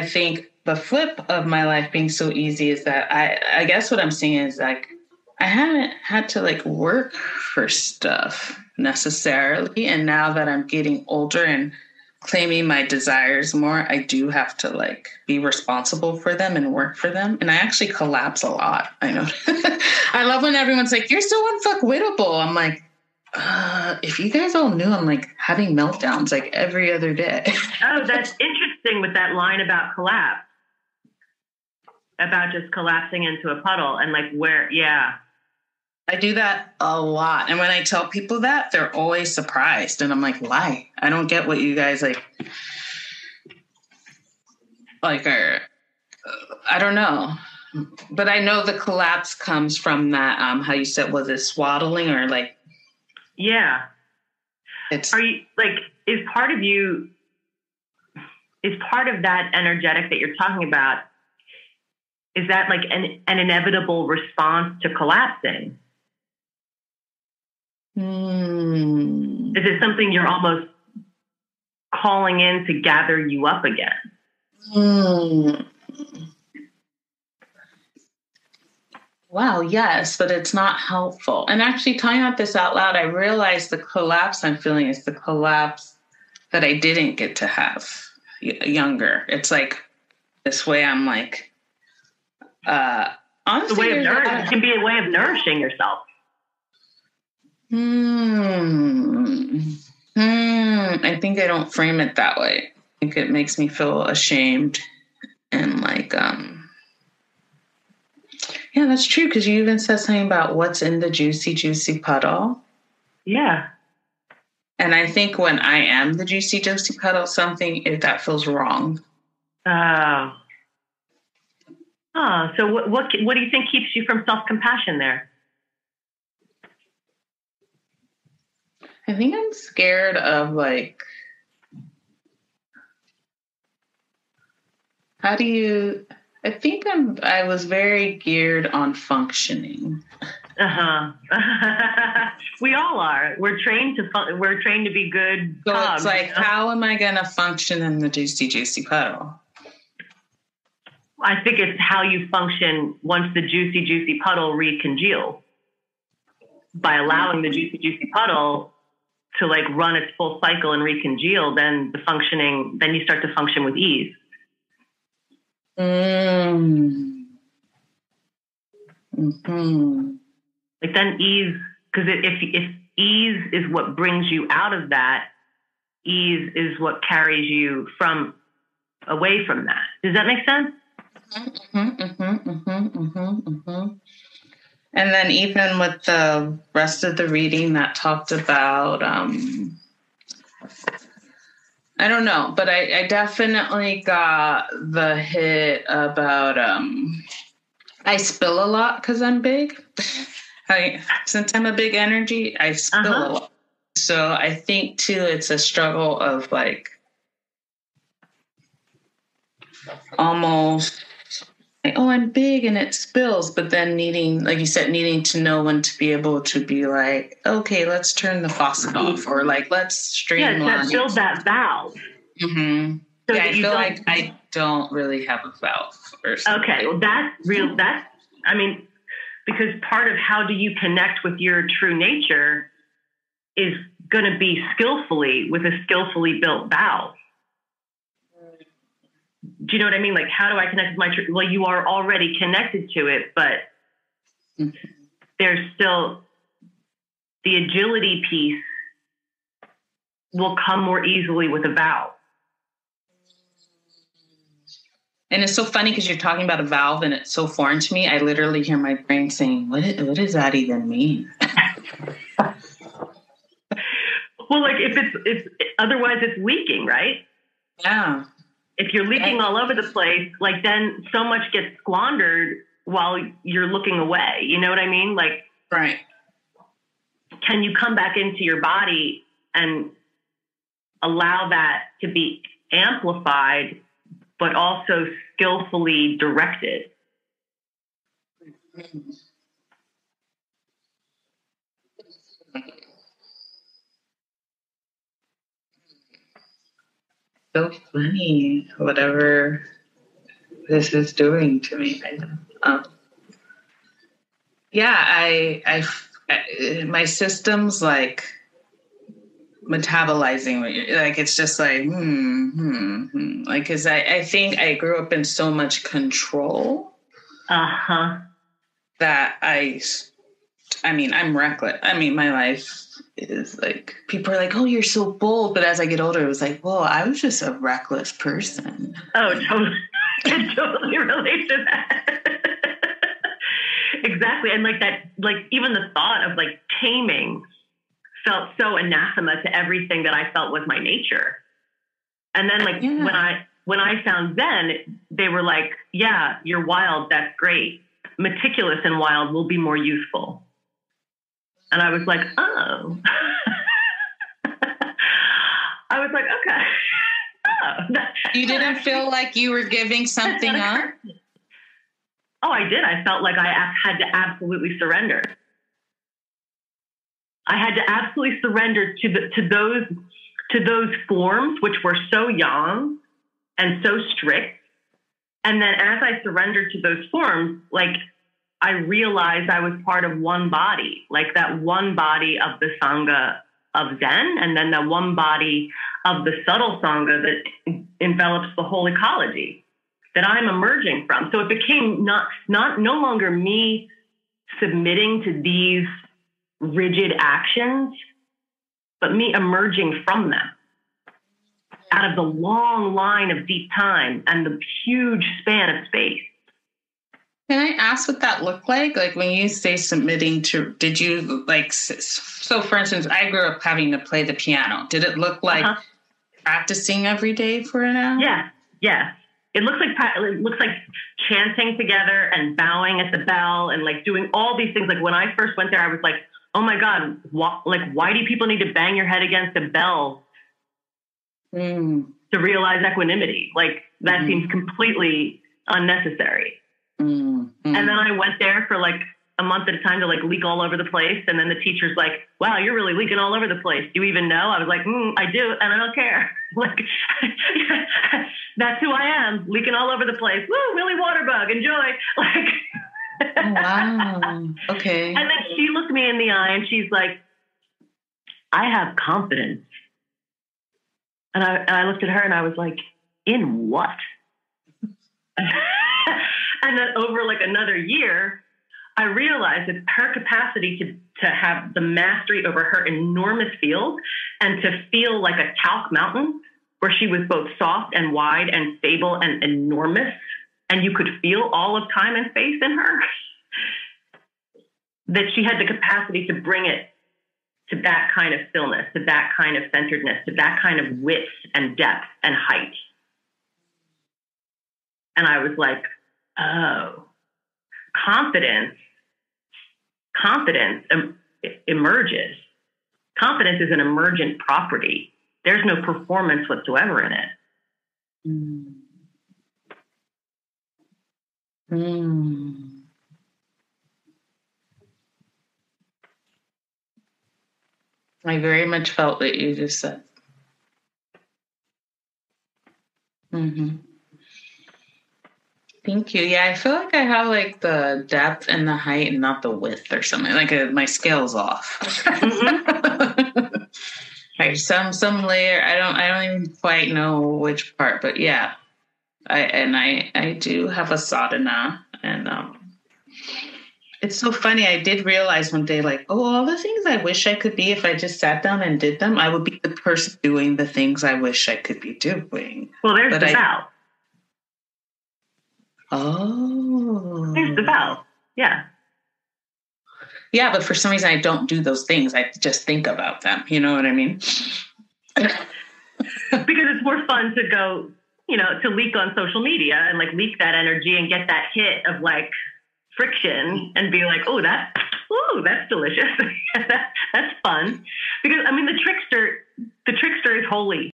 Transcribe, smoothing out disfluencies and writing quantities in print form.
I think the flip of my life being so easy is that I guess what I'm seeing is like, I haven't had to like work for stuff necessarily. And now that I'm getting older and claiming my desires more, I do have to like be responsible for them and work for them. And I actually collapse a lot. I know. I love when everyone's like, you're so unfuckwittable. I'm like, if you guys all knew, I'm like having meltdowns like every other day. Oh, that's interesting with that line about collapse, about just collapsing into a puddle and like where, yeah. I do that a lot. And when I tell people that, they're always surprised. And I'm like, why? I don't get what you guys like are, I don't know. But I know the collapse comes from that, how you said, was it swaddling or like? Yeah. Are you like, is part of that energetic that you're talking about, is that like an inevitable response to collapsing? Is it something you're almost calling in to gather you up again? Wow, yes, but it's not helpful. And actually, talking about this out loud, I realized the collapse I'm feeling is the collapse that I didn't get to have younger. It's like this way I'm like, honestly, it can be a way of nourishing yourself. I think I don't frame it that way. I think it makes me feel ashamed and like, yeah, that's true. Because you even said something about what's in the juicy, juicy puddle. Yeah. And I think when I am the juicy, juicy puddle, something that feels wrong. So what do you think keeps you from self-compassion there? I think I'm scared of like, I was very geared on functioning. We all are. We're trained to be good. So it's like, how am I going to function in the juicy, juicy puddle? I think it's how you function once the juicy, juicy puddle recongeals. By allowing the juicy, juicy puddle to like run its full cycle and recongeal, then you start to function with ease. Like then ease, because if ease is what brings you out of that, ease is what carries you away from that. Does that make sense? And then even with the rest of the reading that talked about, I don't know, but I definitely got the hit about, I spill a lot because I'm big. Since I'm a big energy, I spill a lot. So I think too, it's a struggle of like almost like, oh, I'm big and it spills, but then needing, like you said, needing to know when to be able to be like, okay, let's turn the faucet off, or like, let's streamline. Yeah, build that valve. Mm-hmm. So yeah, I feel like I don't really have a valve. Okay, well, because part of how do you connect with your true nature is going to be with a skillfully built valve. Do you know what I mean? Like, how do I connect with my true? Well, you are already connected to it, but there's still the agility piece will come more easily with a valve. And it's so funny because you're talking about a valve and it's so foreign to me. I literally hear my brain saying, what does that even mean? Well, like if it's otherwise it's leaking, right? Yeah. If you're leaking all over the place, like then so much gets squandered while you're looking away. You know what I mean? Like, right. Can you come back into your body and allow that to be amplified, but also skillfully directed? So funny. Whatever this is doing to me. Yeah, my system's like metabolizing, like it's just like like, because I think I grew up in so much control that I mean, I'm reckless. I mean, my life is like, people are like, oh, you're so bold, but as I get older, it was like, well, I was just a reckless person. Oh, totally. I can totally relate to that. Exactly. And like that, like even the thought of like taming felt so anathema to everything that I felt was my nature. And then like when I found Zen, they were like, yeah, you're wild. That's great. Meticulous and wild will be more useful. And I was like, oh. I was like, okay. Oh, you didn't feel like you were giving something up? Oh, I did. I felt like I had to absolutely surrender. I had to absolutely surrender to those forms, which were so young and so strict. And then as I surrendered to those forms, like I realized I was part of one body, like that one body of the Sangha of Zen, and then that one body of the subtle Sangha that envelops the whole ecology that I'm emerging from. So it became no longer me submitting to these rigid actions, but me emerging from them out of the long line of deep time and the huge span of space. Can I ask what that looked like? Like when you say submitting to, did you like, so for instance, I grew up having to play the piano. Did it look like practicing every day for an hour? Yeah. It looks like chanting together and bowing at the bell and like doing all these things. Like when I first went there, I was like, oh my God, why do people need to bang your head against a bell to realize equanimity? Like that seems completely unnecessary. And then I went there for like a month at a time to like leak all over the place. And then the teacher's like, wow, you're really leaking all over the place. Do you even know? I was like, I do. And I don't care. Like, that's who I am, leaking all over the place. Woo, Willy Waterbug, enjoy. Like, oh, wow. Okay. And then she looked me in the eye and she's like, I have confidence. And I looked at her and I was like, in what? And then over like another year, I realized that her capacity to have the mastery over her enormous field and to feel like a talc mountain where she was both soft and wide and stable and enormous, and you could feel all of time and space in her, that she had the capacity to bring it to that kind of stillness, to that kind of centeredness, to that kind of width and depth and height. And I was like, oh, confidence emerges. Confidence is an emergent property. There's no performance whatsoever in it. I very much felt what you just said. Thank you. Yeah, I feel like I have like the depth and the height and not the width or something. Like my scale's off. Right, some layer. I don't even quite know which part, but yeah. I do have a sadhana, and it's so funny. I did realize one day, like, oh, all the things I wish I could be if I just sat down and did them, I would be the person doing the things I wish I could be doing. Well, there's the vow. Oh. There's the vow. Yeah. Yeah, but for some reason I don't do those things. I just think about them. You know what I mean? Because it's more fun to go, to leak on social media and like leak that energy and get that hit of like friction and be like, oh, that's delicious. That's fun. Because I mean, the trickster is holy.